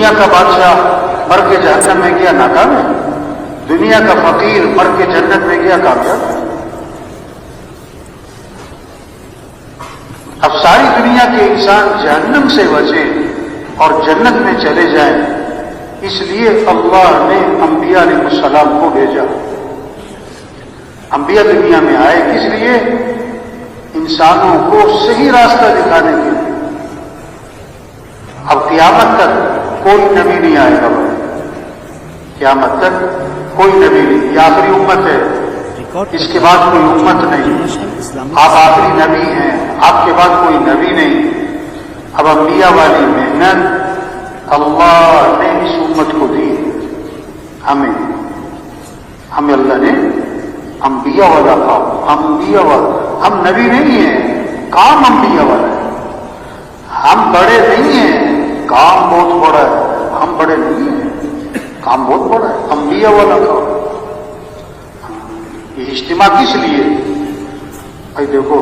دنیا کا بادشاہ مر کے جہنم میں گیا ناکام ہے، دنیا کا فقیر مر کے جنت میں گیا کامیاب ہے۔ اب ساری دنیا کے انسان جہنم سے بچیں اور جنت میں چلے جائیں، اس لیے اللہ نے انبیاء علیہ السلام کو بھیجا۔ انبیاء دنیا میں آئے کس لیے؟ انسانوں کو صحیح راستہ دکھانے کے لیے۔ اب قیامت تک کوئی نبی نہیں آئے گا بھائی، قیامت تک کوئی نبی نہیں، یہ آخری امت ہے، اس کے بعد کوئی امت نہیں، آپ آخری نبی ہیں، آپ کے بعد کوئی نبی نہیں۔ اب انبیاء والی محنت اللہ نے اس امت کو دی، ہمیں اللہ نے انبیاء والا کام، انبیاء والا، ہم نبی نہیں ہیں، کام انبیاء والا ہے۔ ہم بڑے نہیں ہیں، کام بہت بڑا ہے، ہم بڑے نہیں ہیں، کام بہت بڑا ہے، انبیاء والا کام۔ یہ اجتماع کس لیے؟ بھائی دیکھو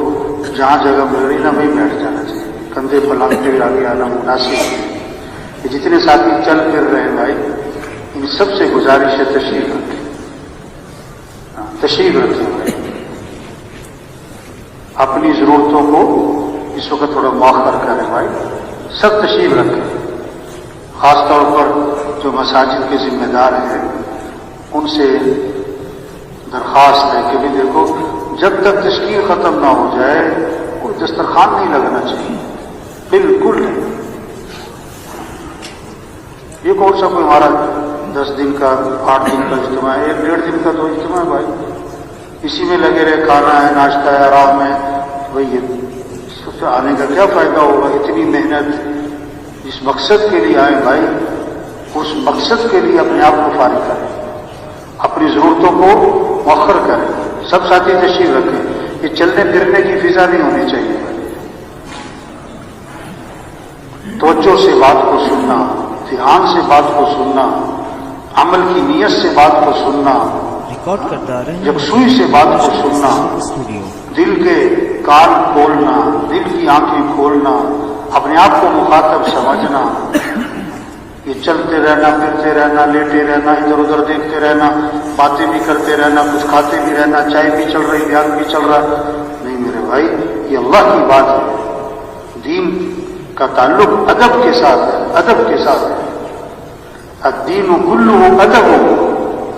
جہاں جگہ مل رہی نا بھائی بیٹھ جانا چاہیے، کندھے پلانگتے آگے آنا مناسب۔ یہ جتنے ساتھی چل پھر رہے ہیں بھائی، ان سب سے گزارش ہے تشریف رکھیں، تشریف رکھیں بھائی، اپنی ضرورتوں کو اس وقت تھوڑا مؤخر کریں بھائی، سب تشریف رکھیں۔ خاص طور پر جو مساجد کے ذمہ دار ہیں ان سے درخواست ہے کہ بھی دیکھو جب تک تشکیل ختم نہ ہو جائے کوئی دسترخوان نہیں لگنا چاہیے، بالکل نہیں۔ یہ کون سا کوئی ہمارا 10 دن کا 8 دن کا اجتماع ہے، 1.5 دن کا تو اجتماع ہے بھائی، اسی میں لگے رہے، کھانا ہے، ناشتہ ہے، آرام ہے بھائی، اس سے آنے کا کیا فائدہ ہوگا؟ اتنی محنت جس مقصد کے لیے آئے بھائی، اس مقصد کے لیے اپنے آپ کو فارغ کریں، اپنی ضرورتوں کو مؤخر کریں، سب ساتھی تشریف رکھیں۔ یہ چلنے پھرنے کی فضا نہیں ہونی چاہیے بھائی، توجہ سے بات کو سننا، دھیان سے بات کو سننا، عمل کی نیت سے بات کو سننا، یکسوئی سے بات کو سننا، دل کے کان کھولنا، دل کی آنکھیں کھولنا، اپنے آپ کو مخاطب سمجھنا۔ یہ چلتے رہنا، پھرتے رہنا، لیٹے رہنا، ادھر ادھر دیکھتے رہنا، باتیں بھی کرتے رہنا، کچھ کھاتے بھی رہنا، چائے بھی چل رہی، بیان بھی چل رہا، نہیں میرے بھائی، یہ اللہ کی بات ہے۔ دین کا تعلق ادب کے ساتھ ہے، ادب کے ساتھ ہے۔ الدین کلہ ادب،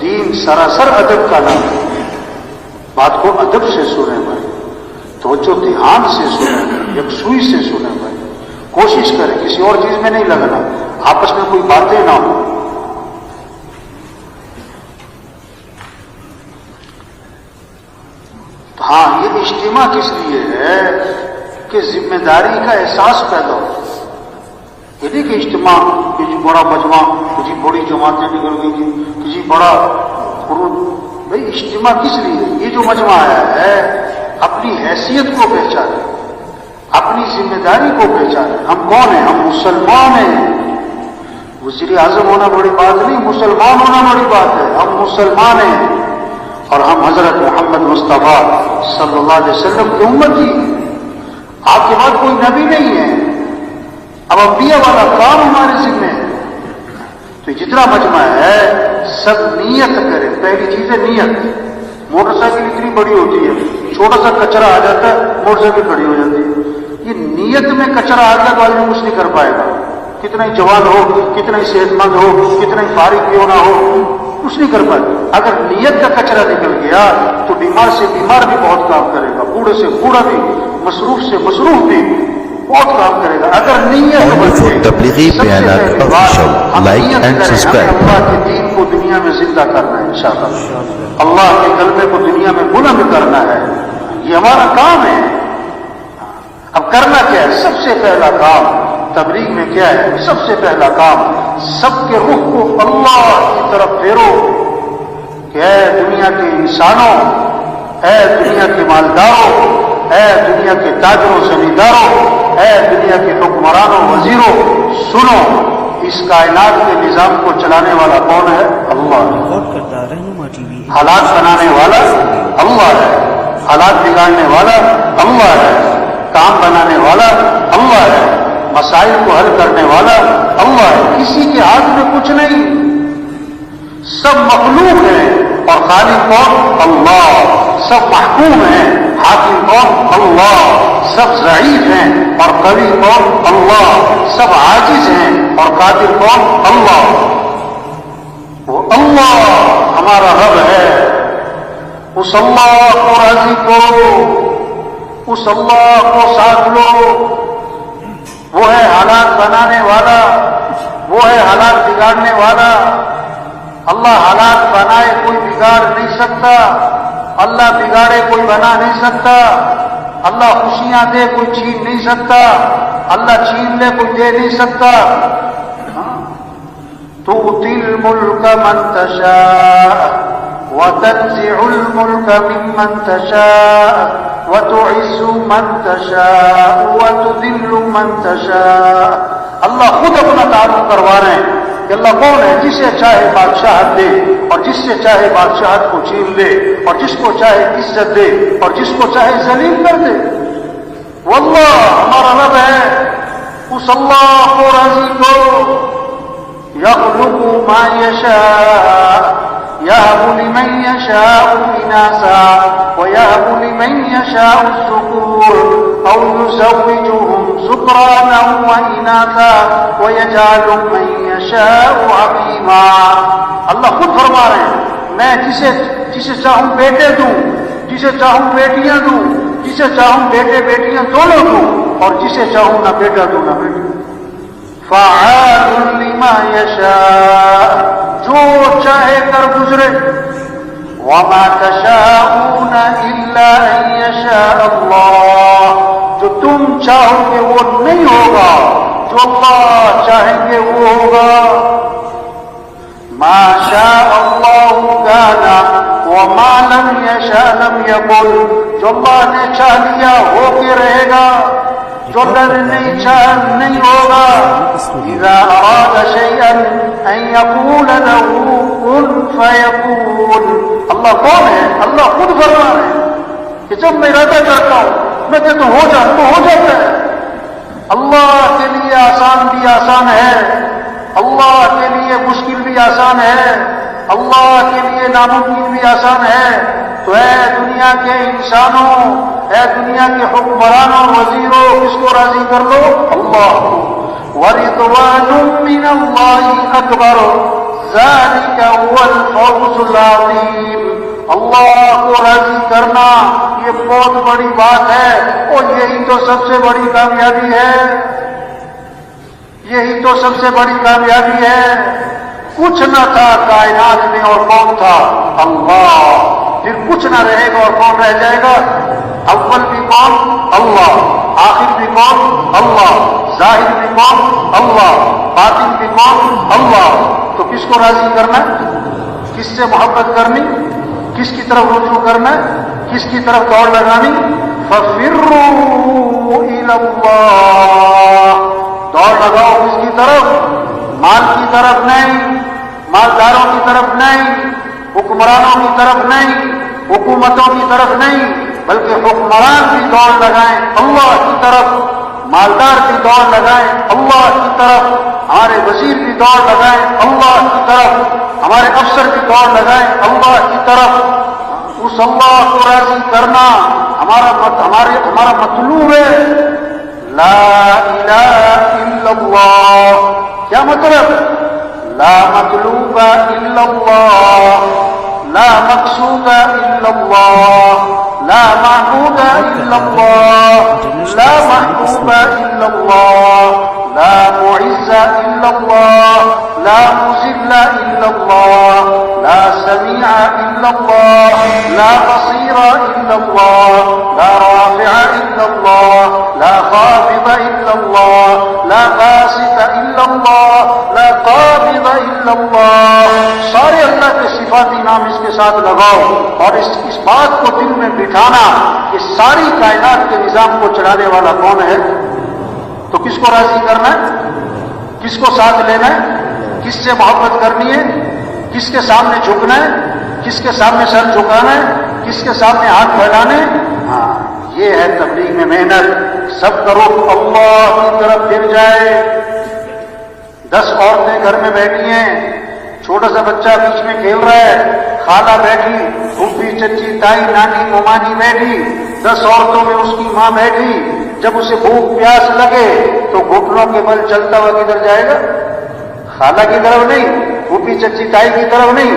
دین سراسر ادب کا نام ہے۔ بات کو ادب سے سنیں بھائی، توجہ دھیان سے سنیں، یکسوئی سے سنیں بھائی، کوشش کریں کسی اور چیز میں نہیں لگنا، آپس میں کوئی باتیں نہ ہو۔ ہاں یہ اجتماع کس لیے ہے کہ ذمہ داری کا احساس پیدا ہو۔ یہ نہیں کہ اجتماع کسی بڑا مجمع، کسی بڑی جماعتیں نکل گئی، کسی بڑا خروج، بھائی اجتماع کس لیے؟ یہ جو مجمع آیا ہے اپنی حیثیت کو پہچانے، اپنی ذمہ داری کو پہچانے۔ ہم کون ہیں؟ ہم مسلمان ہیں۔ وزیر اعظم ہونا بڑی بات نہیں، مسلمان ہونا بڑی بات ہے۔ ہم مسلمان ہیں اور ہم حضرت محمد مصطفیٰ صلی اللہ علیہ وسلم کی امتی ہیں۔ آپ کے بعد کوئی نبی نہیں ہے، اب انبیاء والا کام ہمارے ذمہ ہے۔ تو جتنا مجمع ہے سب نیت کرے۔ پہلی چیز ہے نیت۔ موٹر سائیکل اتنی بڑی ہوتی ہے، چھوٹا سا کچرا آ جاتا ہے موٹر سائیکل کھڑی ہو جاتی ہے۔ یہ نیت میں کچرا آ گیا تو آدمی کچھ نہیں کر پائے گا، کتنا ہی جوان ہو، کتنا ہی صحت مند ہو، کتنا ہی فارغ کیوں نہ ہو، کچھ نہیں کر پائے۔ اگر نیت کا کچرا نکل گیا تو بیمار سے بیمار بھی بہت کام کرے گا، بوڑھے سے بوڑھا بھی، مصروف سے مصروف بھی بہت کام کرے گا۔ اگر نیت تبلیغی بیانات آفیشل لائک اینڈ سبسکرائب۔ اللہ کے دین کو دنیا میں زندہ کرنا ہے انشاءاللہ، اللہ کے کلمے کو دنیا میں بلند کرنا ہے، یہ ہمارا کام ہے۔ اب کرنا کیا ہے؟ سب سے پہلا کام تبلیغ میں کیا ہے؟ سب سے پہلا کام سب کے رخ کو اللہ کی طرف پھیرو کہ اے دنیا کے انسانوں، اے دنیا کے مالداروں، اے دنیا کے تاجروں زمینداروں، اے دنیا کے حکمرانوں وزیروں، سنو، اس کائنات کے نظام کو چلانے والا کون ہے؟ اللہ ہے۔ حالات بنانے والا اللہ ہے، حالات بگاڑنے والا اللہ ہے، کام بنانے والا اللہ ہے، مسائل کو حل کرنے والا اللہ ہے، کسی کے ہاتھ میں کچھ نہیں، سب مخلوق ہیں اور خالق کون؟ اللہ، سب محکوم ہیں، حاکم کون؟ اللہ، سب ضعیف ہیں اور قوی کون؟ اللہ، سب عاجز ہیں اور قادر کون؟ اللہ۔ وہ اللہ ہمارا رب ہے، اس اللہ کو راضی کرو، اس اللہ کو ساتھ لو، وہ ہے حالات بنانے والا، وہ ہے حالات بگاڑنے والا۔ اللہ حالات بنائے کوئی بگاڑ نہیں سکتا، اللہ بگاڑے کوئی بنا نہیں سکتا، اللہ خوشیاں دے کوئی چھین نہیں سکتا، اللہ چھین لے کوئی دے نہیں سکتا۔ تؤتی الملک من تشاء وتنزع الملک ممن تشاء وتعز من تشاء وتذل من تشاء۔ اللہ خود اپنا تعارف کروا رہے ہیں کہ اللہ کون ہے، جسے چاہے بادشاہت دے اور جس سے چاہے بادشاہت کو چھین لے اور جس کو چاہے عزت دے اور جس کو چاہے ذلیل کر دے۔ واللہ ہمارا رب ہے، اس اللہ کو راضی کرو۔ یخلق ما یشاء یہب لمن یشاء اناثا ویہب لمن یشاء الذکور او یزوجہم ذکرانا واناثا ویجعل من یشاء عقیما۔ اللہ خود فرما رہے ہیں میں جسے چاہوں بیٹے دوں، جسے چاہوں بیٹیاں دوں، جسے چاہوں بیٹے بیٹیاں دونوں دوں اور جسے چاہوں نہ بیٹا دوں نہ بیٹی۔ فعال لما یشاء، جو چاہے کر گزرے۔ وما تشاءون الا ان یشاء اللہ، جو تم چاہو گے وہ نہیں ہوگا، جو اللہ چاہیں گے وہ ہوگا۔ ما شاء اللہ کان وما لم یشاء لم یکن، جو اللہ نے چاہ لیا ہو کے رہے گا، جو اللہ نے نہیں چاہا نہیں ہوگا۔ اذا اراد شیئا ان یقول له کن فیکون۔ اللہ کون ہے؟ اللہ خود فرما رہے ہیں کہ جب میں ارادہ کرتا ہوں میں کہتا ہوں ہو جا تو ہو جاتا ہے۔ اللہ کے لیے آسان بھی آسان ہے، اللہ کے لیے مشکل بھی آسان ہے، اللہ کے لیے ناممکن بھی آسان ہے۔ تو اے دنیا کے انسانوں، اے دنیا کے حکمرانوں وزیروں، کس کو راضی کر لو؟ اللہ کو۔ وَرِضْوَانٌ مِّنَ اللَّهِ أَكْبَرُ ذَلِكَ هُوَ الْفَوْزُ الْعَظِيمُ۔ اللہ کو راضی کرنا یہ بہت بڑی بات ہے اور یہی تو سب سے بڑی کامیابی ہے، یہی تو سب سے بڑی کامیابی ہے۔ کچھ نہ تھا کائنات میں اور کون تھا؟ اللہ۔ پھر کچھ نہ رہے گا اور کون رہ جائے گا؟ اول بھی کون؟ اللہ۔ آخر بھی کون؟ اللہ۔ ظاہر بھی کون؟ اللہ۔ باطن بھی کون؟ اللہ۔ تو کس کو راضی کرنا ہے؟ کس سے محبت کرنی؟ کس کی طرف رجوع کرنا ہے؟ کس کی طرف دوڑ لگانی؟ فَفِرُّوا إِلَى اللَّهِ، دوڑ لگاؤ کس کی طرف؟ مال کی طرف نہیں، مالداروں کی طرف نہیں، حکمرانوں کی طرف نہیں، حکومتوں کی طرف نہیں، بلکہ حکمران بھی دوڑ لگائیں اللہ کی طرف، مالدار بھی دوڑ لگائیں اللہ کی طرف، ہمارے وزیر بھی دوڑ لگائیں اللہ کی طرف، ہمارے افسر بھی دوڑ لگائیں اللہ کی طرف۔ اس اللہ کو راضی کرنا ہمارا مطلوب ہے۔ لا الہ الا اللہ، کیا مطلب؟ لا مطلوب الا اللہ، لا مقصود الا اللہ، لا معبود الا اللہ، لا محبوب الا اللہ، لا معز الا اللہ، لا مذل الا اللہ، لا سمیع الا اللہ، لا بصیر الا اللہ، لا رافع الا اللہ، لا خافض الا اللہ، لا باسط الا اللہ، لا قابض الا اللہ۔ سارے اللہ کے صفاتی نام اس کے ساتھ لگاؤ اور اس بات کو دل میں بٹھانا کہ ساری کائنات کے نظام کو چلانے والا کون ہے۔ تو کس کو راضی کرنا ہے؟ کس کو ساتھ لینا ہے؟ کس سے محبت کرنی ہے؟ کس کے سامنے جھکنا ہے؟ کس کے سامنے سر جھکانا ہے؟ کس کے سامنے ہاتھ پھیلانے؟ ہاں، یہ ہے تبلیغ میں محنت. سب کا رخ اللہ کی طرف پھر جائے. 10 عورتیں گھر میں بیٹھی ہیں, چھوٹا سا بچہ بیچ میں کھیل رہا ہے, خالہ بیٹھی, پھوپھی, چچی, تائی, نانی, ممانی بیٹھی, 10 عورتوں میں اس کی ماں بیٹھی. جب اسے بھوک پیاس لگے تو گھٹنوں کے بل چلتا ہوا کدھر جائے گا؟ خالہ کی طرف نہیں, پھوپھی, چچی, تائی کی طرف نہیں,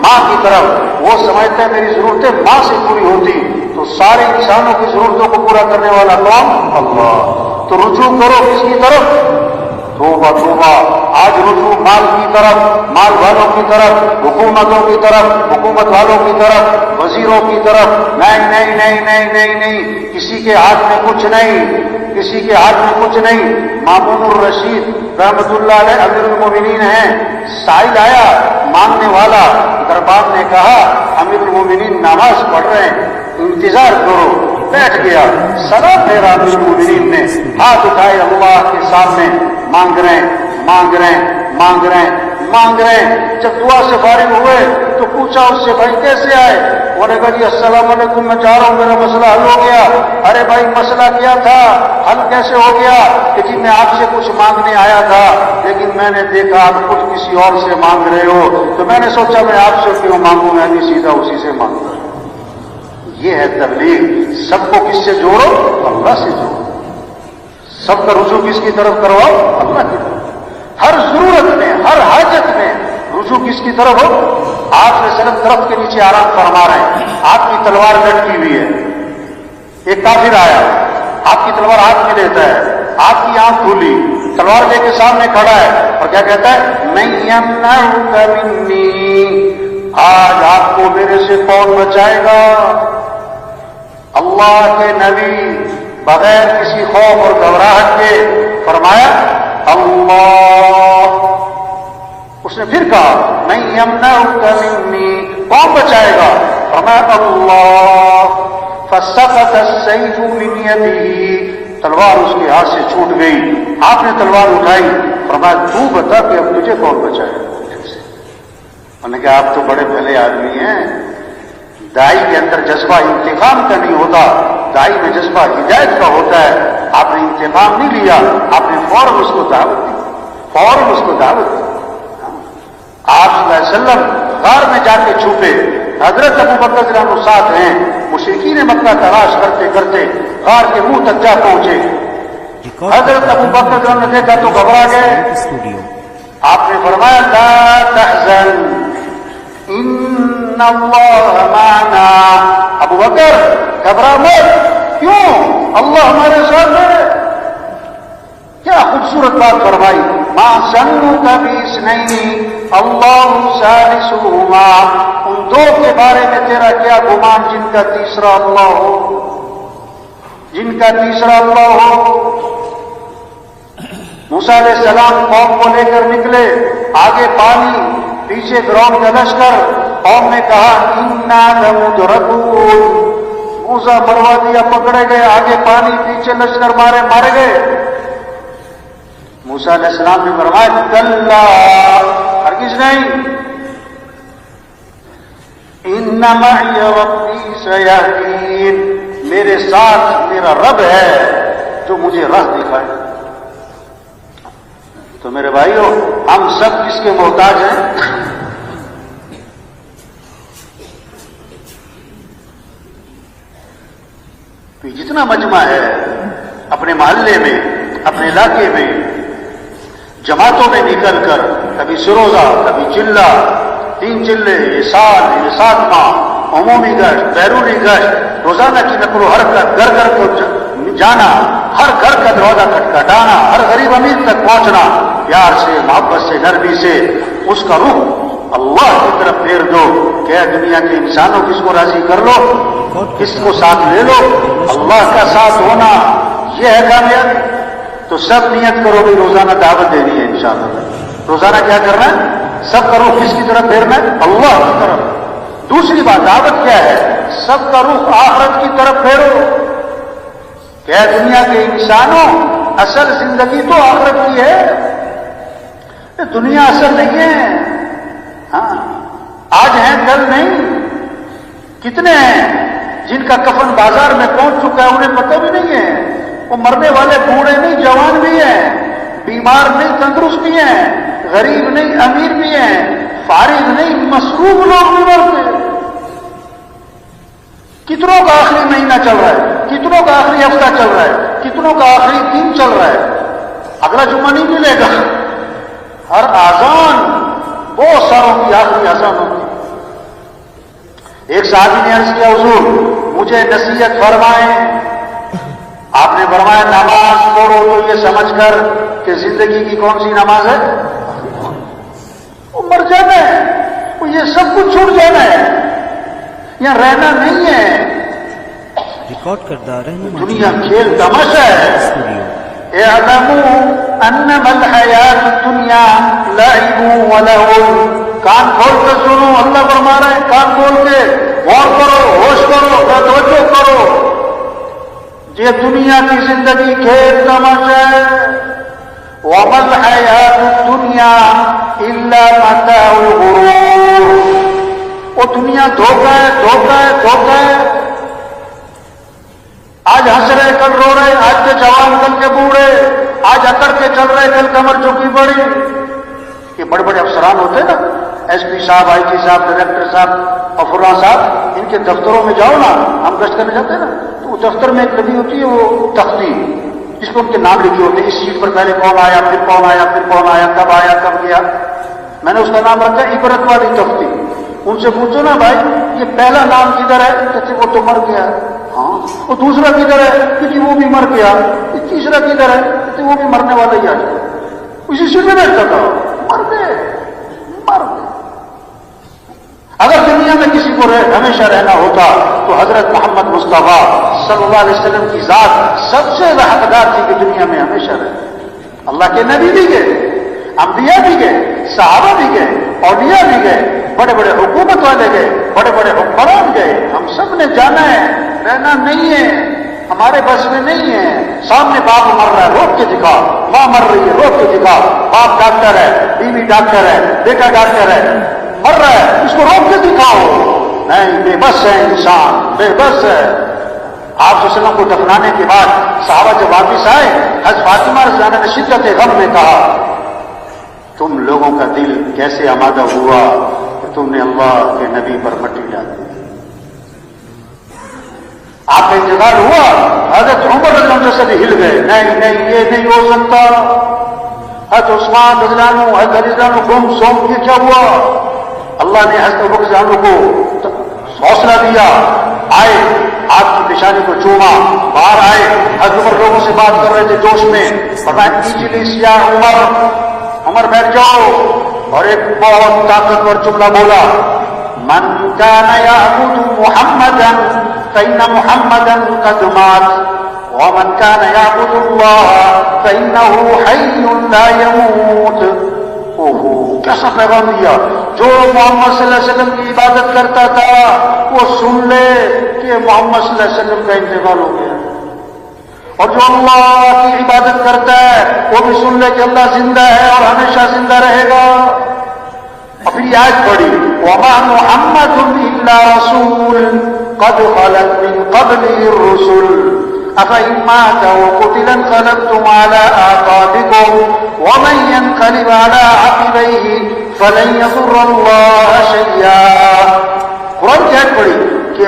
ماں کی طرف. وہ سمجھتا ہے میری ضرورتیں ماں سے پوری ہوتی, تو سارے انسانوں کی ضرورتوں کو پورا کرنے والا کون؟ اللہ. تو رجوع کرو کس کی طرف؟ توبہ توبہ. آج رجوع مال کی طرف, مال والوں کی طرف, حکومتوں کی طرف, حکومت والوں کی طرف, وزیروں کی طرف. نہیں نہیں نہیں نہیں نہیں نہیں, کسی کے ہاتھ میں کچھ نہیں, کسی کے ہاتھ میں کچھ نہیں. مامون الرشید رحمت اللہ علیہ امیر المومنین ہیں. سائل آیا مانگنے والا, دربار نے کہا امیر المومنین نماز پڑھ رہے ہیں, انتظار کرو. بیٹھ گیا, سلام پھیرا امیر المومنین نے, ہاتھ اٹھائے اللہ کے سامنے, مانگ رہے ہیں مانگ رہے ہیں مانگ رہے ہیں مانگ رہے ہیں. جب دعا سے فارغ ہوئے تو پوچھا اس سے, بھائی کیسے آئے؟ انہوں نے کہا جی السلام علیکم, میں چاہ رہا ہوں میرا مسئلہ حل ہو گیا. ارے بھائی مسئلہ کیا تھا, حل کیسے ہو گیا؟ کہ جی میں آپ سے کچھ مانگنے آیا تھا, لیکن میں نے دیکھا آپ کچھ کسی اور سے مانگ رہے ہو, تو میں نے سوچا میں آپ سے کیوں مانگوں, میں بھی سیدھا اسی سے مانگوں. یہ ہے تبلیغ. سب کو کس سے جوڑو؟ اللہ سے جوڑو. سب کا رجوع کس کی طرف کرواؤ؟ اللہ کی طرف. ہر ضرورت میں, ہر حاجت میں رجوع کس کی طرف ہو؟ آپ نے صرف درخت کے نیچے آرام فرما رہے ہیں, آپ کی تلوار لٹکی ہوئی ہے, ایک کافر آیا, آپ کی تلوار ہاتھ میں لیتا ہے, آپ کی آنکھ کھلی, تلوار لے کے سامنے کھڑا ہے, اور کیا کہتا ہے؟ من یمنعک منی, آج آپ کو میرے سے کون بچائے گا؟ اللہ کے نبی بغیر کسی خوف اور گھبراہٹ کے فرمایا اللہ. اس نے پھر کہا من یمنعک منی, کون بچائے گا؟ فرمایا اللہ. فسقط السیف من یدہ, تلوار اس کے ہاتھ سے چھوٹ گئی. آپ نے تلوار اٹھائی, فرمایا تو بتا کہ اب تجھے کون بچائے گا؟ انہوں نے کہا آپ تو بڑے بھلے آدمی ہیں, دائی کے اندر جذبہ انتقام کا نہیں ہوتا, دائی میں جذبہ ہدایت کا ہوتا ہے. آپ نے انتقام نہیں لیا, آپ نے فوراً اس کو دعوت دی, فوراً اس کو دعوت دی. آپ صلی اللہ علیہ وسلم غار میں جا کے چھپے, حضرت ابو بکر رضی اللہ عنہ ساتھ ہیں. مشرکین مکہ تلاش کرتے کرتے غار کے منہ تک جا پہنچے. حضرت ابو بکر رضی اللہ عنہ نے دیکھا تو گھبرا گئے. آپ نے فرمایا لا تحزن ان اللہ معنا. ابو بکر گھبرا مت, کیوں؟ اللہ ہمارے ساتھ ہے. کیا خوبصورت بات فرمائی. ما ظنک باثنین اللہ ثالثہما, ان دو کے بارے میں تیرا کیا گمان جن کا تیسرا اللہ ہو, جن کا تیسرا اللہ ہو. موسیٰ علیہ السلام قوم کو لے کر نکلے, آگے پانی, پیچھے فرعون کا لشکر. قوم نے کہا انا لمدرکون, موسیٰ مروا دیا, پکڑے گئے, آگے پانی, پیچھے لشکر, مارے گئے. موسیٰ علیہ السلام نے فرمایا کلا, ہرگز نہیں, ان معی ربی سیہدین, میرے ساتھ میرا رب ہے جو مجھے راہ دکھائے. تو میرے بھائیو, ہم سب کس کے محتاج ہیں؟ جتنا مجمع ہے اپنے محلے میں, اپنے علاقے میں, جماعتوں میں نکل کر, کبھی سروزہ, کبھی چلہ, 3 چلے, یہ سال, یہ 7 ماہ, عمومی گشت, بیرونی گشت, روزانہ کی نقل و حرکت, گھر گھر کو جانا, ہر گھر کا دروازہ کھٹکھٹانا, ہر غریب امیر تک پہنچنا, پیار سے, محبت سے, نرمی سے, اس کا رخ اللہ کی طرف پھیر دو کہ دنیا کے انسانوں کس کو راضی کر لو, کس کو ساتھ لے لو, اللہ کا ساتھ ہونا یہ ہے کامیابی. تو سب نیت کرو گے روزانہ دعوت دینی ہے انشاءاللہ. روزانہ کیا کرنا ہے؟ سب کا رخ کس کی طرف پھیرنا ہے؟ اللہ کی طرف. دوسری بات دعوت کیا ہے؟ سب کا رخ آخرت کی طرف پھیرو. کیا دنیا کے انسانوں اصل زندگی تو آخرت کی ہے, دنیا اصل نہیں ہے. ہاں, آج ہیں کل نہیں. کتنے ہیں جن کا کفن بازار میں پہنچ چکا ہے انہیں پتہ بھی نہیں ہے. وہ مرنے والے بوڑھے نہیں جوان بھی ہیں, بیمار نہیں تندرست بھی ہیں, غریب نہیں امیر بھی ہیں, فارغ نہیں مصروف لوگ بھی مرتے. کتنوں کا آخری مہینہ چل رہا ہے, کتنوں کا آخری ہفتہ چل رہا ہے, کتنوں کا آخری دن چل رہا ہے. اگلا جمعہ نہیں ملے گا. ہر آذان بہت ساروں کی آخری آذان ہوگی. ایک صحابی نے عرض کیا حضور مجھے نصیحت فرمائیں. آپ نے فرمایا نماز پڑھو تو یہ سمجھ کر کہ زندگی کی کون سی نماز ہے, وہ مر جانا ہے, وہ یہ سب کچھ چھوڑ جانا ہے, یہاں رہنا نہیں ہے. ریکارڈ کردہ رہنما دنیا کھیل تماشا ہے. اعلموا انما الحیات الدنیا لعب ولہو. کان کھول کر سنو, اللہ فرما رہا ہے کان کھول کے غور کرو, ہوش کرو, توجہ کرو. یہ دنیا کی زندگی کھیل تماشا ہے. وما الحیات الدنیا الا متاع الغرور. وہ دنیا دھوکہ ہے, دھوکہ ہے, دھوکہ ہے. آج ہنس رہے کل رو رہے, آج کے جوان کل کے بوڑھے, آج اکڑ کے چل رہے کل کمر جھکی پڑی. یہ بڑے بڑے افسران ہوتے ہیں نا, ایس پی صاحب, آئی جی صاحب, ڈائریکٹر صاحب اور فلاں صاحب, ان کے دفتروں میں جاؤ نا, ہم گشت کرنے جاتے ہیں نا, تو دفتر میں ایک لگی ہوتی ہے وہ تختی جس پر ان کے نام لکھے ہوتے ہیں. اس سیٹ پر پہلے کون آیا, پھر کون آیا, پھر کون آیا, کب گیا. میں نے اس کا نام رکھا عبرت والی تختی. ان سے پوچھو نا بھائی یہ پہلا نام کدھر ہے, کہتے وہ تو مر گیا. ہاں, وہ دوسرا کدھر ہے, کہ وہ بھی مر گیا. یہ تیسرا کدھر ہے, کہتے وہ بھی مرنے والا ہی آ جائے. اسی سیٹ میں بیٹھتا تھا, مر گئے, مر گئے. اگر دنیا میں کسی کو ہمیشہ رہنا ہوتا تو حضرت محمد مصطفیٰ صلی اللہ علیہ وسلم کی ذات سب سے حقدار تھی کہ دنیا میں ہمیشہ رہے. اللہ کے نبی بھی گئے, انبیاء بھی گئے, صحابہ بھی گئے, اولیاء بھی گئے, بڑے بڑے حکومت والے گئے, بڑے بڑے حکمران گئے. ہم سب نے جانا ہے, رہنا نہیں ہے, ہمارے بس میں نہیں ہے. سامنے باپ مر رہا ہے, روک کے دکھا. ماں مر رہی ہے, روک کے دکھا. باپ ڈاکٹر ہے, بیوی ڈاکٹر ہے, بیٹا ڈاکٹر ہے, مر رہا ہے, اس کو روک کے دکھاؤ. نہیں, بے بس ہے انسان, بے بس ہے. آپ صلی اللہ علیہ وسلم کو دفنانے کے بعد صحابہ جب واپس آئے, حضرت فاطمہ رضی اللہ عنہا نے شدت غم میں کہا تم لوگوں کا دل کیسے آمادہ ہوا کہ تم نے اللہ کے نبی پر مٹی ڈال دی. آپ کا انتقال ہوا, حضرت عمر رضی اللہ عنہ سے ہل گئے. نہیں نہیں, یہ نہیں ہو سکتا. حضرت عثمان رضی اللہ عنہ, حضرت علی رضی اللہ عنہ گم سوم, یہ کیا ہوا؟ اللہ نے حضرت ابوبکر رضی اللہ عنہ کو حوصلہ دیا, آئے, آپ کی پیشانی کو چوما, باہر آئے. حضرت عمر لوگوں سے بات کر رہے تھے جوش میں, فرمایا اجلس یا عمر, عمر بیٹھ جاؤ. اور ایک بہت طاقتور جملہ بولا, من كان يعبد محمدا فإن محمدا قد مات ومن كان يعبد الله فإنه حي لا يموت. کیسا پیغام دیا. جو محمد صلی اللہ علیہ وسلم کی عبادت کرتا تھا وہ سن لے کہ محمد صلی اللہ علیہ وسلم کا انتقال ہو گیا, اور جو اللہ کی عبادت کرتا ہے وہ بھی سن لے کہ اللہ زندہ ہے اور ہمیشہ زندہ رہے گا. اور پھر یہ آیت پڑھی, وما محمد الا رسول قد خلت من قبله الرسل افإن مات وقتل انقلبتم على أعقابكم ومن ينقلب على عقبيه فلن يضر الله شيئا. قرآن کی آیت پڑھی کہ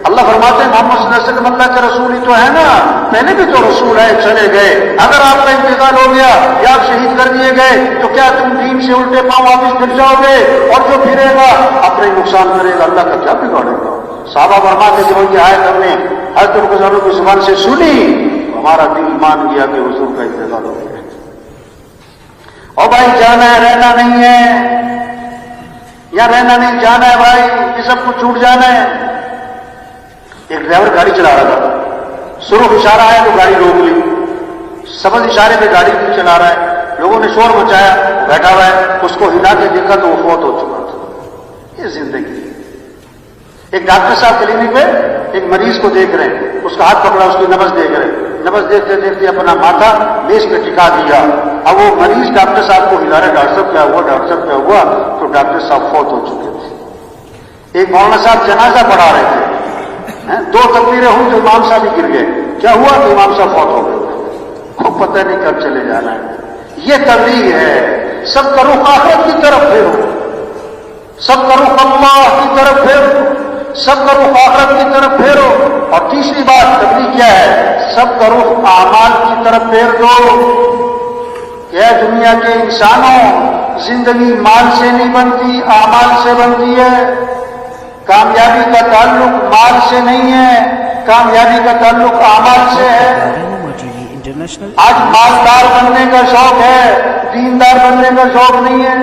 اللہ فرماتے ہیں محمد صلی اللہ علیہ وسلم اللہ کے رسول ہی تو ہے نا, پہلے بھی تو رسول ہے, چلے گئے. اگر آپ کا انتقال ہو گیا یا آپ شہید کر دیے گئے تو کیا تم دین سے الٹے پاؤں واپس پھر جاؤ گے, اور جو پھرے گا اپنے نقصان کرے گا, اللہ کا کیا بگاڑے گا. صحابہ فرماتے کہ وہ یہ آیت ہم نے حضرت ابوبکر کی زبان سے سنی, ہمارا دل مان گیا کہ حضور کا انتقال ہو گیا. اور بھائی جانا ہے, رہنا نہیں ہے, یا رہنا نہیں, جانا ہے بھائی, یہ سب کچھ چھوٹ جانا ہے. ایک ڈرائیور گاڑی چلا رہا تھا, سرخ اشارہ ہے تو گاڑی روک لی, سبز اشارے پہ گاڑی نہیں چلا رہا ہے. لوگوں نے شور مچایا, بیٹھا ہوا ہے, اس کو ہلا کے دیکھا تو وہ فوت ہو چکا تھا. یہ زندگی. ایک ڈاکٹر صاحب کلینک پہ ایک مریض کو دیکھ رہے ہیں, اس کا ہاتھ پکڑا, اس کی نبض دیکھ رہے ہیں, نبض دیکھتے دیکھتے اپنا ماتھا میز پہ ٹکا دیا. اب وہ مریض ڈاکٹر صاحب کو ہلا رہے, ڈاکٹر صاحب کیا ہوا, ڈاکٹر صاحب کیا ہوا, تو ڈاکٹر صاحب فوت ہو چکے تھے. ایک مولانا صاحب جنازہ پڑھا رہے تھے, دو تکبیریں ہوئی تو امام صاحب ہی گر گئے. کیا ہوا کہ امام صاحب فوت ہو گئے. کو پتہ نہیں کب چلے جانا ہے. یہ تبلیغ ہے. سب کا رخ آخرت کی طرف پھیرو, سب کا رخ اللہ کی طرف پھیرو, سب کا رخ آخرت کی طرف پھیرو. اور تیسری بات تبلیغ کیا ہے؟ سب کا رخ اعمال کی طرف پھیر دو. کہ دنیا کے انسانوں, زندگی مال سے نہیں بنتی, اعمال سے بنتی ہے. کامیابی کا تعلق مال سے نہیں ہے, کامیابی کا تعلق اعمال سے ہے. رہنما ٹی وی انٹرنیشنل. آج مالدار بننے کا شوق ہے, دیندار بننے کا شوق نہیں ہے.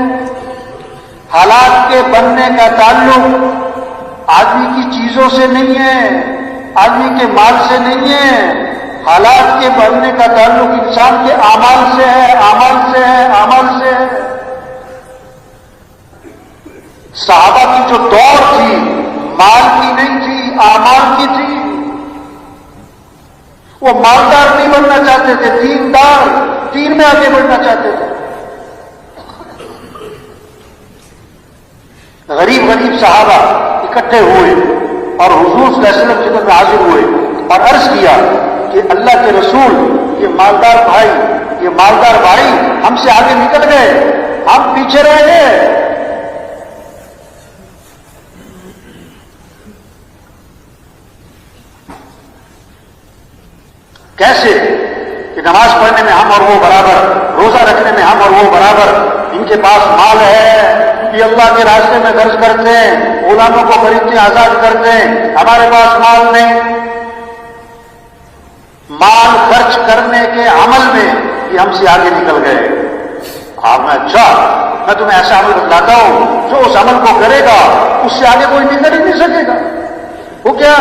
حالات کے بننے کا تعلق آدمی کی چیزوں سے نہیں ہے, آدمی کے مال سے نہیں ہے. حالات کے بننے کا تعلق انسان کے اعمال سے ہے, اعمال سے ہے, اعمال سے ہے. صحابہ کی جو دوڑ تھی مال کی نہیں تھی, اعمال کی تھی. وہ مالدار نہیں بننا چاہتے تھے, دیندار, دین میں آگے بڑھنا چاہتے تھے. غریب غریب صحابہ اکٹھے ہوئے اور حضور صلی اللہ علیہ وسلم کی خدمت میں حاضر ہوئے اور عرض کیا کہ اللہ کے رسول, یہ مالدار بھائی, یہ مالدار بھائی ہم سے آگے نکل گئے, ہم پیچھے رہ گئے. کیسے کہ نماز پڑھنے میں ہم اور وہ برابر, روزہ رکھنے میں ہم اور وہ برابر. ان کے پاس مال ہے, یہ اللہ کے راستے میں خرچ کرتے ہیں, غلاموں کو خریدتے ہیں, آزاد کرتے ہیں. ہمارے پاس مال نہیں. مال خرچ کرنے کے عمل میں یہ ہم سے آگے نکل گئے. آپ میں اچھا, میں تمہیں ایسا عمل بتلاتا ہوں جو اس عمل کو کرے گا اس سے آگے کوئی نکل ہی نہیں سکے گا. وہ کیا؟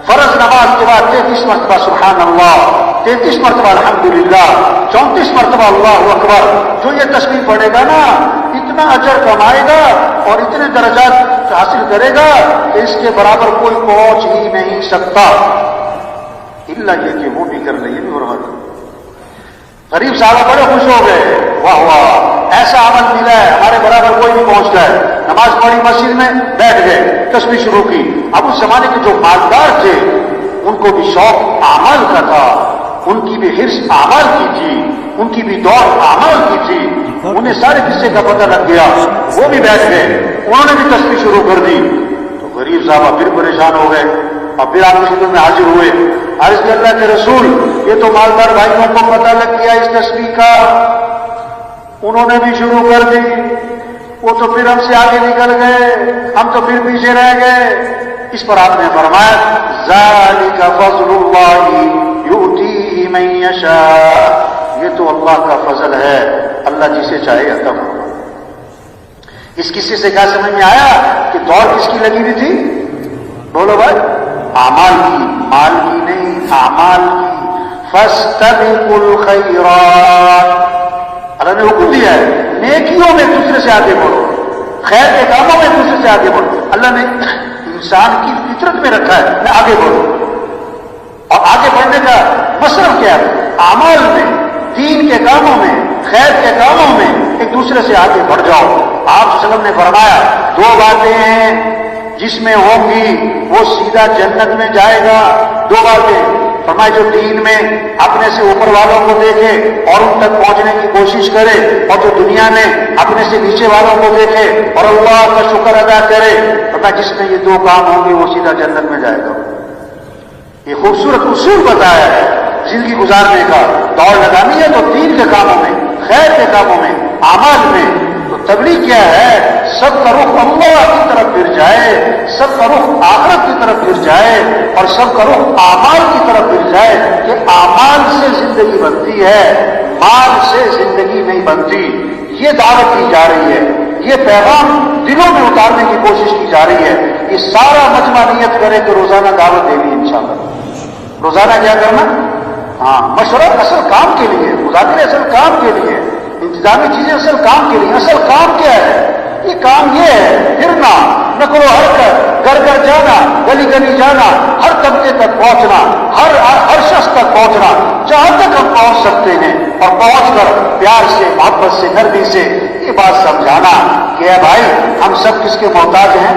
فرض نماز کے بعد 33 مرتبہ سبحان اللہ, 33 مرتبہ الحمدللہ, 34 مرتبہ اللہ اکبر. جو یہ تسبیح پڑھے گا نا اتنا اجر کمائے گا اور اتنے درجات حاصل کرے گا کہ اس کے برابر کوئی پہنچ ہی نہیں سکتا. الا یہ کہ وہ بھی کر لے, یہ بھی ہو رہا تھا. غریب صاحب بڑے خوش ہو گئے, واہ واہ ایسا عمل ملا ہے, ہمارے برابر کوئی نہیں پہنچتا ہے. نماز پڑھی مسجد میں, بیٹھ گئے, تسبیح شروع کی. اب اس زمانے کے جو مالدار تھے ان کو بھی شوق اعمال کا تھا, ان کی بھی حرص اعمال کی تھی, ان کی بھی دوڑ اعمال کی تھی. انہیں سارے قصے کا پتہ لگ گیا, وہ بھی بیٹھ گئے, انہوں نے بھی تسبیح شروع کر دی. تو غریب صاحب پھر پریشان ہو گئے اور پھر آپ کی خدمت میں حاضر ہوئے. عرض کر اللہ کے رسول, یہ تو مالدار بھائیوں کو پتہ لگ گیا اس تسبیح کا, انہوں نے بھی شروع کر دی. وہ تو پھر ہم سے آگے نکل گئے, ہم تو پھر پیچھے رہ گئے. اس پر آپ نے فرمایا ذالک فضل اللہ یؤتیہ من یشاء, یہ تو اللہ کا فضل ہے, اللہ جسے چاہے عطا فرمائے. اس قصے سے کیا سمجھ میں آیا کہ دوڑ کس کی لگی ہوئی تھی؟ بولو بھائی, اعمال کی, مال کی نہیں, اعمال کی. فاستبقوا الخیرات, اللہ نے حکم دیا ہے نیکیوں میں دوسرے سے آگے بڑھو, خیر کے کاموں میں دوسرے سے آگے بڑھو. اللہ نے انسان کی فطرت میں رکھا ہے میں آگے بڑھوں, اور آگے بڑھنے کا مصرف کیا ہے؟ اعمال میں, دین کے کاموں میں, خیر کے کاموں میں ایک دوسرے سے آگے بڑھ جاؤ. آپ صلی اللہ علیہ وسلم نے فرمایا دو باتیں ہیں جس میں ہوں گی وہ سیدھا جنت میں جائے گا. دو باتیں فرمایا, جو دین میں اپنے سے اوپر والوں کو دیکھے اور ان تک پہنچنے کی کوشش کرے, اور جو دنیا میں اپنے سے نیچے والوں کو دیکھے اور اللہ کا شکر ادا کرے. فرمایا جس میں یہ دو کام ہوں گے وہ سیدھا جنت میں جائے گا. یہ خوبصورت اصول بتایا ہے زندگی گزارنے کا. دوڑ لگانی ہے تو دین کے کاموں میں, خیر کے کاموں میں, اعمال میں. تو تبلیغ کیا ہے؟ سب کا رخ اللہ کی طرف پھر جائے, سب کا رخ آخرت کی طرف پھر جائے, اور سب کا رخ اعمال کی طرف پھر جائے. کہ اعمال سے زندگی بنتی ہے, مال سے زندگی نہیں بنتی. یہ دعوت کی جا رہی ہے, یہ پیغام دلوں میں اتارنے کی کوشش کی جا رہی ہے. یہ سارا مجمع نیت کرے کہ روزانہ دعوت دینی انشاءاللہ. روزانہ کیا کرنا؟ ہاں, مشورہ اصل کام کے لیے, مذاکرے اصل کام کے لیے, انتظامی چیزیں اصل کام کے لیے. اصل کام کیا ہے؟ یہ کام یہ ہے پھرنا, نقل و حرکت, گھر گھر جانا, گلی گلی جانا, ہر طبقے تک پہنچنا, ہر شخص تک پہنچنا جہاں تک ہم پہنچ سکتے ہیں, اور پہنچ کر پیار سے, محبت سے, نرمی سے یہ بات سمجھانا کہ اے بھائی ہم سب کس کے محتاج ہیں,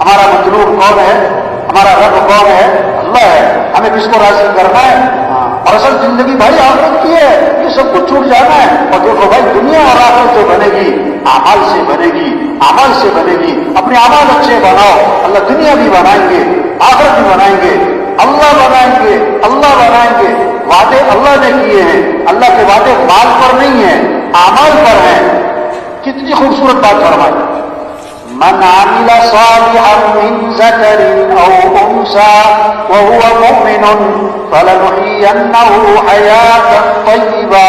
ہمارا مطلوب کون ہے, ہمارا رب کون ہے؟ اللہ ہے. ہمیں کس کو راضی کرنا ہے؟ اور اصل زندگی بھائی آخرت کی ہے. یہ سب کچھ چھوٹ جانا ہے. اور دیکھو بھائی دنیا اور آخرت جو بنے گی اعمال سے بنے گی، اعمال سے بنے گی. اپنے اعمال اچھے بناؤ، اللہ دنیا بھی بنائیں گے، آخرت بھی بنائیں گے، اللہ بنائیں گے، اللہ بنائیں گے. وعدے اللہ نے کیے ہیں. اللہ کے وعدے مال پر نہیں ہیں، اعمال پر ہیں. کتنی خوبصورت بات فرمائی. من عمل صالحا من ذكر او انثى وهو مؤمن فلنحيينه حياة طيبة.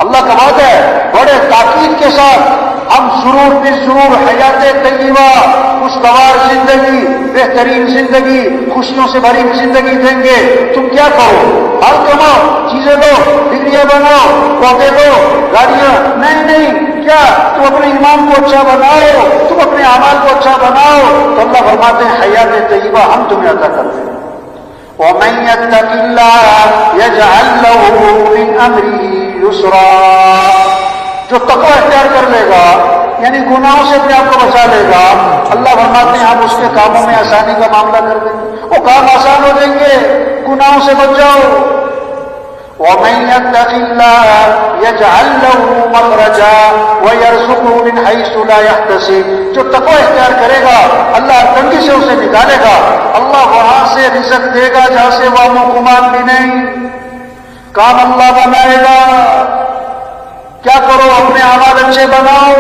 اللہ کا وعدہ ہے بڑے تاکید کے ساتھ ہم سرور بے سرور حیات طیبہ، خوشگوار زندگی، بہترین زندگی، خوشیوں سے بھری زندگی دیں گے. تم کیا کرو؟ مال کماؤ، چیزیں دو، ڈگریاں بناؤ، پودے دو، گاڑیاں. نہیں، کیا تم اپنے ایمان کو اچھا بناؤ، تم اپنے اعمال کو اچھا بناؤ تو اللہ فرماتے ہیں حیات طیبہ ہم تمہیں عطا کرتے ہیں. وَمَن يَتَّقِ اللَّهَ يَجْعَل لَّهُ مِنْ أَمْرِهِ يُسْرًا. جو تقوی اختیار کر لے گا یعنی گناہوں سے اپنے آپ کو بچا لے گا، اللہ فرماتے ہیں ہم اس کے کاموں میں آسانی کا معاملہ کر دیں گے. وہ کام آسان ہو دیں گے، گناہوں سے بچ جاؤ. وَمَن يَتَّقِ اللَّهَ يَجْعَل لَّهُ مَخْرَجًا وَيَرْزُقْهُ مِنْ حَيْثُ لَا يَحْتَسِبُ. جو تقوی اختیار کرے گا اللہ تنگی سے اسے نکالے گا، اللہ وہاں سے رزق دے گا جہاں سے وہ گمان بھی نہیں. کام اللہ بنائے گا. کیا کرو؟ اپنے اعمال اچھے بناؤ.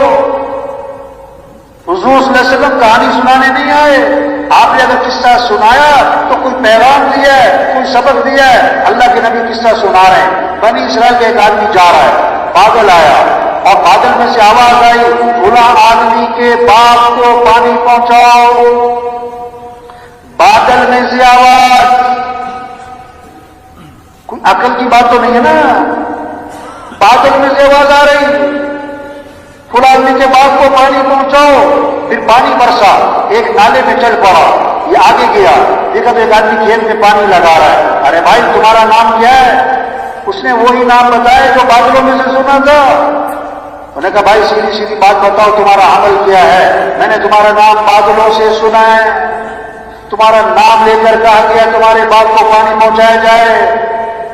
حضور صلی اللہ علیہ وسلم کہانی سنانے نہیں آئے. آپ نے اگر قصہ سنایا تو کوئی پیغام دیا ہے، کوئی سبق دیا ہے. اللہ کے نبی قصہ سنا رہے ہیں. بنی اسرائیل کے ایک آدمی جا رہا ہے، بادل آیا اور بادل میں سے آواز آئی فلاں آدمی کے باپ کو پانی پہنچاؤ. بادل میں سے آواز، کوئی عقل کی بات تو نہیں ہے نا. بادل میں سے آواز آ رہی فلاں آدمی کے باپ کو پانی پہنچاؤ. پھر پانی برسا، ایک نالے میں چل پڑا. یہ آگے گیا، دیکھا تو ایک آدمی کھیت میں پانی لگا رہا ہے. ارے بھائی تمہارا نام کیا ہے؟ اس نے وہی نام بتایا جو بادلوں میں سے سنا تھا. انہوں نے کہا بھائی سیدھی بات بتاؤ تمہارا عمل کیا ہے؟ میں نے تمہارا نام بادلوں سے سنا ہے، تمہارا نام لے کر کہا گیا تمہارے باپ کو پانی پہنچایا جائے.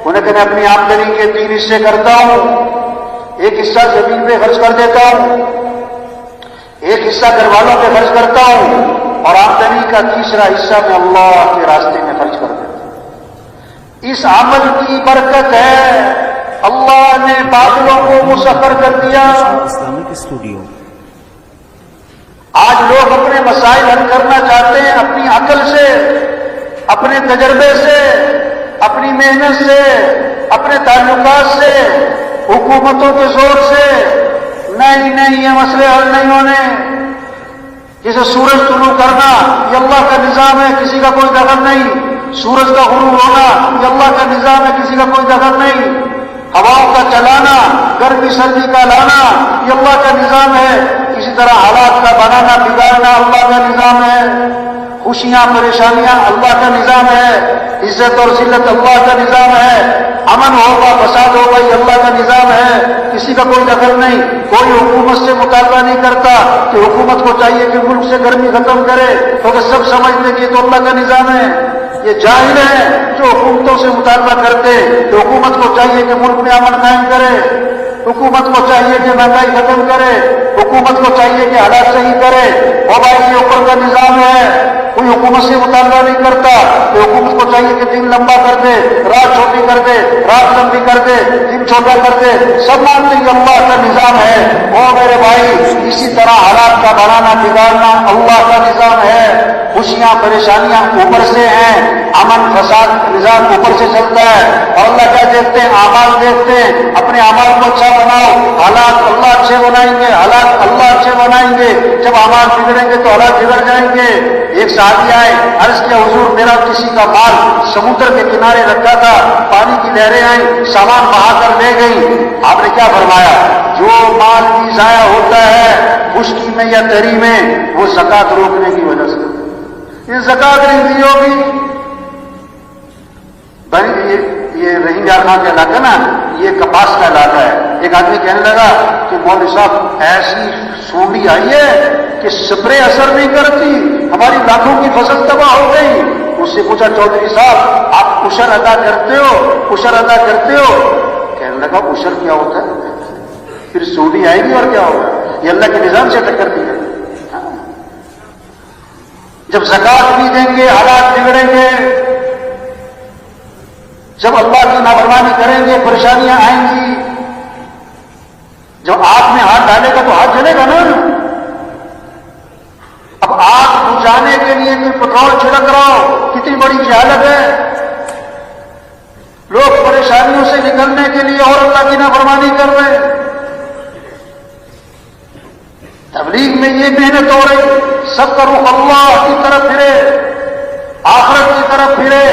انہوں نے کہا میں اپنی آمدنی کے 3 حصے کرتا ہوں. ایک حصہ زمین پہ خرچ کر دیتا ہوں، ایک حصہ گھر والوں پہ خرچ کرتا ہوں، اور آمدنی کا 3 حصہ میں اللہ کے راستے میں خرچ کر دیتا ہوں. اس عمل کی برکت ہے اللہ نے بادلوں کو مسخر کر دیا. Islamic Studio. آج لوگ اپنے مسائل حل کرنا چاہتے ہیں اپنی عقل سے، اپنے تجربے سے، اپنی محنت سے، اپنے تعلقات سے، حکومتوں کے زور سے. نہیں، یہ مسئلے حل نہیں ہونے. جیسے سورج طلوع کرنا یہ اللہ کا نظام ہے، کسی کا کوئی دخل نہیں. سورج کا غروب ہونا یہ اللہ کا نظام ہے، کسی کا کوئی دخل نہیں. ہواؤں کا چلانا، گرمی سردی کا لانا یہ اللہ کا نظام ہے. اسی طرح حالات کا بنانا بگاڑنا اللہ کا نظام ہے. خوشیاں پریشانیاں اللہ کا نظام ہے. عزت اور ذلت اللہ کا نظام ہے. امن ہوگا فساد ہوگا یہ اللہ کا نظام ہے. کسی کا کوئی دخل نہیں. کوئی حکومت سے مطالبہ نہیں کرتا کہ حکومت کو چاہیے کہ ملک سے گرمی ختم کرے، کیونکہ سب سمجھتے کہ یہ تو اللہ کا نظام ہے. یہ جاہل ہیں جو حکومتوں سے مطالبہ کرتے کہ حکومت کو چاہیے کہ ملک میں امن قائم کرے، حکومت کو چاہیے کہ مہنگائی ختم کرے، حکومت کو چاہیے کہ حالات صحیح کرے. موبائل کے اوپر کا نظام ہے. کوئی حکومت سے مطالبہ نہیں کرتا کہ حکومت کو چاہیے کہ دن لمبا کر دے، رات چھوٹی کر دے، رات لمبی کر دے، دن چھوٹا کر دے. سب مانتے ہیں اللہ کا نظام ہے. او میرے بھائی اسی طرح حالات کا بنانا بگاڑنا اللہ کا نظام ہے. خوشیاں پریشانیاں اوپر سے ہیں، امن فساد نظام اوپر سے چلتا ہے. اور اللہ کیا دیکھتے ہیں؟ اعمال دیکھتے ہیں. اپنے اعمال کو اچھا بناؤ، حالات اللہ اچھے بنائیں گے، حالات اللہ اچھے بنائیں گے. جب اعمال بگڑیں گے تو حالات بگڑ جائیں گے. ایک صحابی آئے، عرض کیا حضور میرا کسی کا مال سمندر کے کنارے رکھا تھا، پانی کی لہریں آئیں، سامان بہا کر لے گئی. آپ نے کیا فرمایا؟ جو مال بھی ضائع ہوتا ہے خشکی میں یا تری میں وہ زکات روکنے کی وجہ سے. یہ زکات نہیں دی ہوگی. یہ رہنگا خان کا علاقہ نا، یہ کپاس کا علاقہ ہے. ایک آدمی کہنے لگا کہ مولوی صاحب ایسی سونڈی آئی ہے کہ سپرے اثر نہیں کرتی، ہماری لاکھوں کی فصل تباہ ہو گئی۔ اس سے پوچھا چودھری صاحب آپ عشر ادا کرتے ہو؟ عشر ادا کرتے ہو؟ کہنے لگا عشر کیا ہوتا ہے؟ پھر سونڈی آئے گی اور کیا ہوگا؟ یہ اللہ کے نظام سے ٹکر دی ہے۔ جب زکات بھی دیں گے حالات بگڑیں گے، جب اللہ کی نافرمانی کریں گے پریشانیاں آئیں گی۔ جب آگ میں ہاتھ ڈالے گا تو ہاتھ جلے گا نا۔ اب آگ بجھانے کے لیے کوئی پٹرول چھڑک رہا ہو، کتنی بڑی جہالت ہے۔ لوگ پریشانیوں سے نکلنے کے لیے اور اللہ کی نافرمانی کر رہے ہیں۔ تبلیغ میں یہ محنت ہو رہی، سب کا رخ اللہ کی طرف پھرے، آخرت کی طرف پھرے،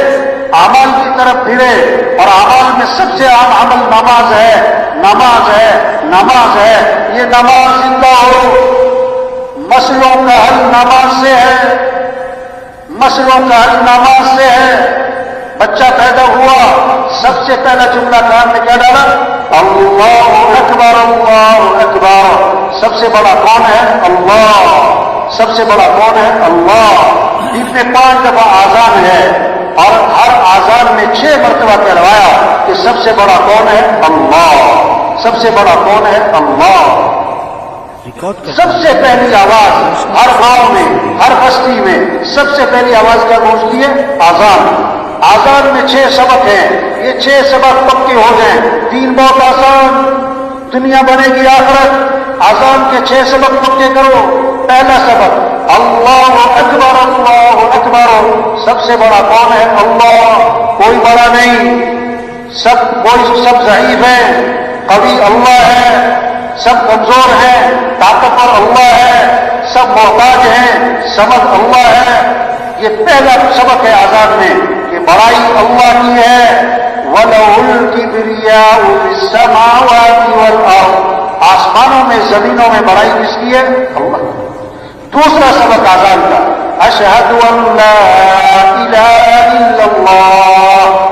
اعمال کی طرف پھرے، اور اعمال میں سب سے عام عمل نماز ہے، نماز ہے، نماز ہے۔ یہ نماز زندہ ہو، مسئلوں کا حل نماز سے ہے، مسئلوں کا حل نماز سے ہے۔ بچہ پیدا ہوا، سب سے پہلا جملہ کان میں کیا ڈالا؟ اللہ اکبر، اللہ اکبر۔ سب سے بڑا کون ہے؟ اللہ۔ سب سے بڑا کون ہے؟ اللہ۔ دن میں 5 دفعہ آذان ہے، اور ہر آذان میں 6 مرتبہ کہلوایا کہ سب سے بڑا کون ہے؟ اللہ۔ سب سے بڑا کون ہے؟ اللہ۔ سب سے پہلی آواز ہر گاؤں میں، ہر بستی میں سب سے پہلی آواز کیا گونجتی ہے؟ آذان۔ آذان میں 6 سبق ہیں، یہ 6 سبق پکے ہو جائیں، دین بہت آسان، دنیا بنے گی آخرت۔ آذان کے 6 سبق پکے کرو۔ پہلا سبق اللہ اکبر، اللہ اکبر۔ سب سے بڑا کون ہے؟ اللہ، کوئی بڑا نہیں۔ سب ضعیف ہیں، قوی اللہ ہے، سب کمزور ہیں، طاقتور اللہ ہے، سب محتاج ہیں، سمجھ اللہ ہے۔ یہ پہلا سبق ہے آزاد میں کہ بڑائی اللہ کی ہے۔ وَلَهُ الْكِبْرِيَاءُ فِي السَّمَاوَاتِ وَالْأَرْضِ۔ آسمانوں میں زمینوں میں بڑائی کس کی ہے؟ اللہ۔ دوسرا سبق آزاد کا أَشْهَدُ أَن لَا إِلَهَ إِلَّا اللَّهُ۔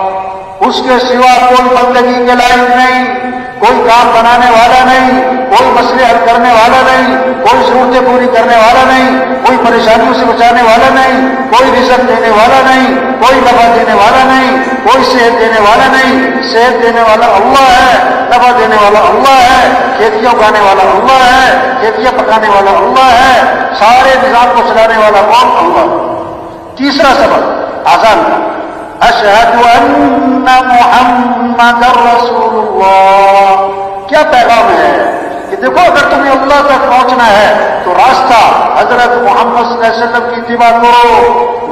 اس کے سوا کوئی بندگی کے لائق نہیں، کوئی کام بنانے والا نہیں، کوئی مسئلے حل کرنے والا نہیں، کوئی ضرورتیں پوری کرنے والا نہیں، کوئی پریشانیوں سے بچانے والا نہیں، کوئی رزق دینے والا نہیں، کوئی نفع دینے والا نہیں، کوئی صحت دینے والا نہیں۔ صحت دینے والا اللہ ہے، نفع دینے والا اللہ ہے، کھیتیاں اگانے والا اللہ ہے، کھیتیاں پکانے والا اللہ ہے، سارے نظام کو چلانے والا کون؟ اللہ۔ تیسرا سبق آزان کا اشہد ان محمد رسول اللہ۔ کیا پیغام ہے کہ دیکھو اگر تمہیں اللہ تک پہنچنا ہے تو راستہ حضرت محمد صلی اللہ علیہ وسلم کی اتباع کرو،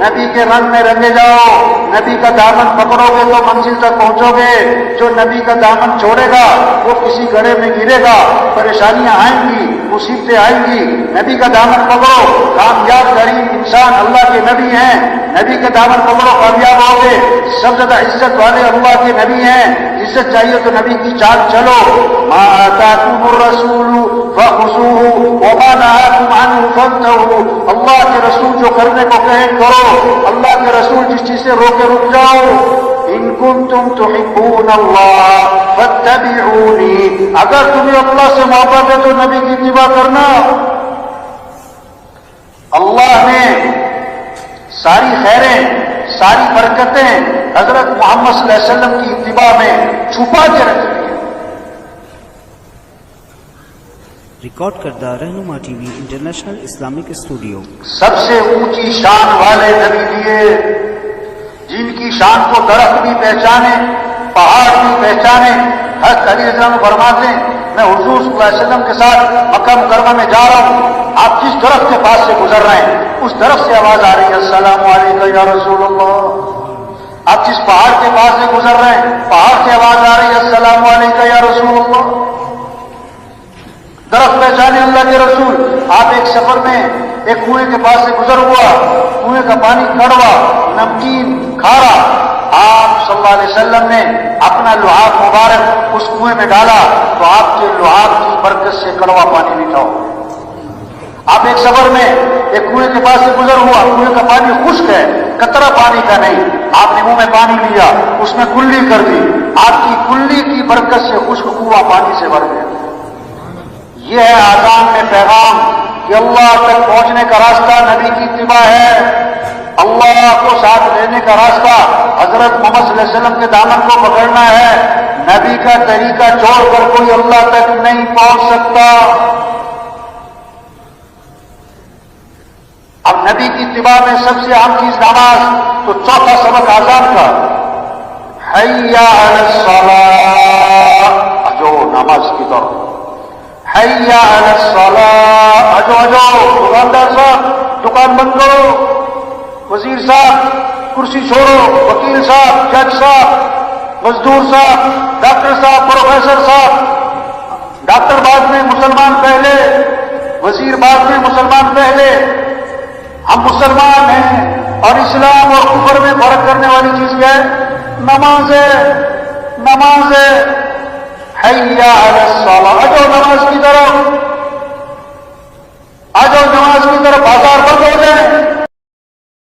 نبی کے رنگ میں رنگے جاؤ، نبی کا دامن پکڑو گے تو منزل تک پہنچو گے۔ جو نبی کا دامن چھوڑے گا وہ کسی گڑھے میں گرے گا، پریشانیاں آئیں گی، مصیبتیں آئیں گی۔ نبی کا دامن پکڑو، کامیاب ترین انسان اللہ کے نبی ہیں، نبی کے دامن پکڑو کامیاب ہوگے۔ سب زیادہ عزت والے اللہ کے نبی ہیں، عزت چاہیے تو نبی کی چال چلو۔ ما آتاکم الرسول فخذوه وما نهاکم عنه فانتهوا۔ اللہ کے رسول جو کرنے کو کہیں کرو، اللہ کے رسول جس چیز سے روکے رک جاؤ۔ ان کنتم تحبون اللہ فاتبعونی۔ اگر تمہیں اللہ سے محبت ہے تو نبی کی اتباع کرنا۔ اللہ نے ساری خیریں، ساری برکتیں حضرت محمد صلی اللہ علیہ وسلم کی اتباع میں چھپا کے رکھی ہیں۔ ریکارڈ کردہ رہنما T V international Islamic studio. سب سے اونچی شان والے نبی دیے، جن کی شان کو درخت بھی پہچانے، پہاڑ بھی پہچانے۔ حضرت علی رضی اللہ عنہ فرماتے ہیں میں حضور صلی اللہ علیہ وسلم کے ساتھ مکہ مکرمہ میں جا رہا ہوں، آپ جس درخت کے پاس سے گزر رہے ہیں اس درخت سے آواز آ رہی ہے السلام علیکم یا رسول اللہ۔ آپ جس پہاڑ کے پاس سے گزر رہے ہیں پہاڑ سے آواز آ رہی ہے السلام علیکم یا رسول اللہ۔ درخت پہچانے اللہ کے رسول۔ آپ ایک سفر میں ایک کنویں کے پاس سے گزر ہوا، کنویں کا پانی کڑوا، نمکین، کھارا۔ آپ صلی اللہ علیہ وسلم نے اپنا لعاب مبارک اس کنویں میں ڈالا تو آپ کے لعاب کی برکت سے کڑوا پانی میٹھا ہو۔ آپ ایک سفر میں ایک کنویں کے پاس سے گزر ہوا، کنویں کا پانی خشک ہے، قطرہ پانی کا نہیں، آپ نے منہ میں پانی لیا، اس میں کلی کر دی، آپ کی کلی کی برکت سے خشک کنواں پانی سے بھر گیا. یہ ہے آذان میں پیغام کہ اللہ تک پہنچنے کا راستہ نبی کی اتباع ہے. اللہ کو ساتھ لینے کا راستہ حضرت محمد صلی اللہ علیہ وسلم کے دامن کو پکڑنا ہے. نبی کا طریقہ چھوڑ کر کوئی اللہ تک نہیں پہنچ سکتا. اب نبی کی اتباع میں سب سے اہم چیز نماز، تو چوتھا سبق آذان کا، حی علی الصلاۃ، اجو نماز کی طرف، حی علی الصلاۃ، اجو دکاندار صاحب دکان بند کرو، وزیر صاحب کرسی چھوڑو، وکیل صاحب، جج صاحب، مزدور صاحب، ڈاکٹر صاحب، پروفیسر صاحب، ڈاکٹر بعد میں، مسلمان پہلے، وزیر بعد میں، مسلمان پہلے. ہم مسلمان ہیں اور اسلام اور کفر میں فرق کرنے والی چیز کیا ہے؟ نماز ہے. نماز ہے. حی علی الصلاۃ، آ جاؤ نماز کی طرف، آ جاؤ نماز کی طرف. بازار بند ہو جائیں،